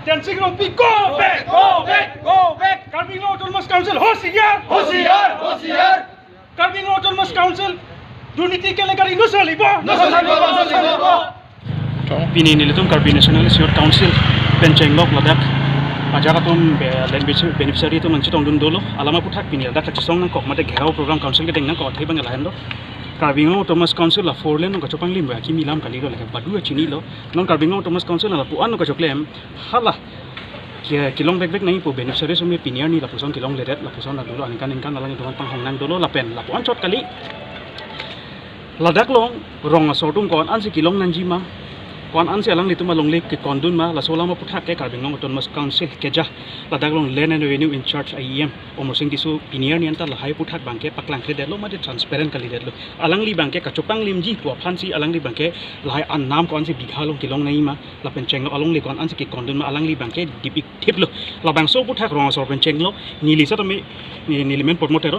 Dancing on P, go back, go back, go back. Karbi Anglong Autonomous Council, hosiyar, hosiyar, hosiyar. Karbi Anglong Autonomous Council, duerniti kelenggari nusalibo, nusalibo, nusalibo. Pini nilitum Karbi National Youth Council, Penchenglok Ladakh. Ajar atom beneficiary itu mencitong dulu. Alama putak pini Ladakh kacang nang kok mata gerau program council kedeng nang kok thai bang lain lo. Karbi Anglong Autonomous Council la 4 lane nang kacopang limba kimi lam kali lo lek badu chini lo. Non Karbi Anglong Autonomous Council la puan nang kacoklem halah. Kilong bek nang po beneficiary sumi pinier ni la puson kilong ledet la puson la dulu aningkan alang itu pang hong nang dulu la pen la puan cot kali. Ladakh long rong asortum kon ansi kilong nanjima. Kon ansi alang litum along lek ke kondun ma la sola ma puthak ke Karbi Anglong Autonomous Council keja Ladakh long land and revenue in charge IEM omor sing tisu pinier ni anta la hai puthak bangke paklang kredit lo ma de transparent kali det lo alang li bangke kachopang limji pu phansi alang li bangke la hai an nam kon si bigha long kilong nai ma la pencheng lo along le kon ansi ke kondun ma alang li bangke dipik thip lo la bang so puthak rong asor pencheng lo nili sa tame nilimen promoter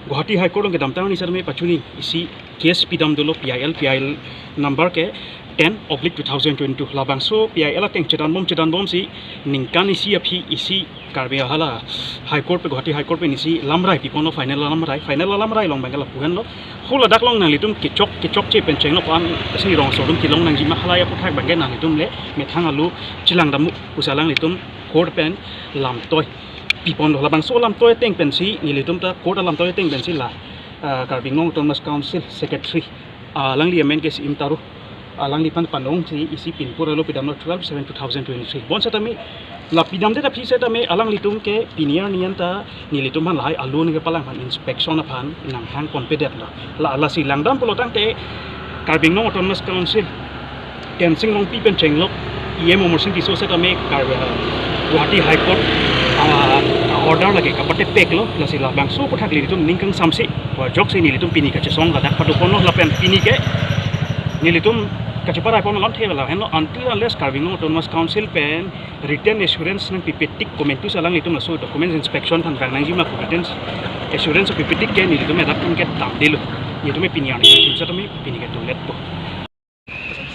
Guwahati High Court ke damtang ni sar me pachuni isi case pidam dolo PIL number ke 10/2022 labang so PIL ateng chedan bom si ningkan isi api isi Karbi hala High Court pe Guwahati High Court pe nisi lamrai pipono final lamrai long bangala puhan lo hula dak long nang litum kechok che pencheng lo pan si rong so dum kilong nang jima hala ya puthak bangen nang litum le methang alu chilang damu usalang litum court pen lam toy Pipon lah bang so lam toy teng pensi nilitum ta court lam toy teng pensi la Karbi Anglong Autonomous Council Secretary alang li amen kes imtaru alang li panong si isi pinpur lo pidam no 12/7/2023 bon satami la pidam de ta phi setame alang litum ke pinier nianta nilitum han lai alun ke palang han inspection aphan nang hang confident la si langdam polotang te Karbi Anglong Autonomous Council tensing long pi pen chenglok IEM omor sing tiso setame Guwahati High Court order lagi kapate pek lo la sila bang so puthak li tum ningkang samsi wa jok se ni litum pini ka chesong Ladakh padu kono la pen pini ke ni litum ka chepara pon lam thela hen until unless Karbi Anglong Autonomous Council pen written assurance nang pipetik komentu salang litum la so documents inspection than kang nang jima competence assurance pipetik ke ni litum adaptum ke tam dilu ni tume pini ani kinsa tume pini ke tulet to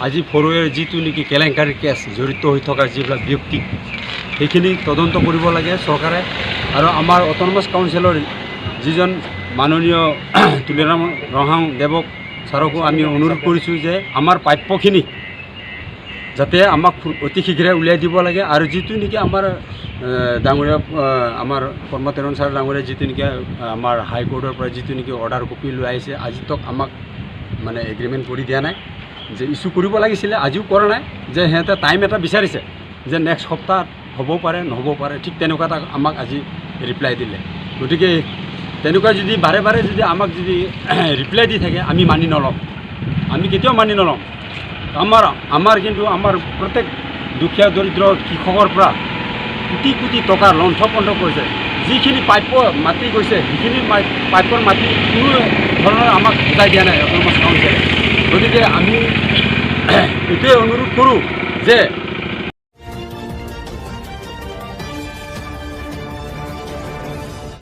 আজি ফৰৱেৰ যিটো নেকি কেলেংকাৰী cash জড়িত হৈ থকা যিবিলাক ব্যক্তি সেইখিনি তদন্ত কৰিব লাগে চৰকাৰে আৰু আমাৰ অট'নমাছ কাউন্সিলৰ যিজন মাননীয় তুলিৰাম ৰহাং দেৱক ছাৰকো আমি অনুৰোধ কৰিছোঁ যে আমাৰ প্ৰাপ্যখিনি যাতে আমাক অতি শীঘ্ৰে উলিয়াই দিব লাগে আৰু যিটো নেকি আমাৰ ডাঙৰীয়া আমাৰ কৰ্মতেৰণ ছাৰ ডাঙৰীয়া যিটো নেকি আমাৰ হাইকোৰ্টৰ পৰা যিটো নেকি অৰ্ডাৰ কপি লৈ আহিছে আজি তক আমাক মানে এগ্ৰিমেণ্ট কৰি দিয়া নাই যে ইস্যু কৰিব লাগিছিলে আজিও কৰা নাই যে সিহঁতে টাইম এটা বিচাৰিছে যে নেক্সট সপ্তাহত হ'ব পাৰে নহ'ব পাৰে ঠিক তেনেকুৱা এটা আমাক আজি ৰিপ্লাই দিলে গতিকে তেনেকুৱা যদি বাৰে যদি আমাক যদি ৰিপ্লাই দি থাকে আমি মানি নল'ম আমি কেতিয়াও মানি নল'ম আমাৰ কিন্তু আমাৰ প্ৰত্যেক দুখীয়া দৰিদ্ৰ কৃষকৰ পৰা কোটি কোটি টকাৰ লণ্ঠপণ্ঠ কৰিছে যিখিনি প্ৰাপ্য মাটি গৈছে সেইখিনি প্ৰাপ্যৰ মাটি কোনো ধৰণৰ আমাক বুজাই দিয়া নাই অট'নমাছ কাউন্সিলে গতিকে আমি এইটোৱে অনুৰোধ কৰোঁ যে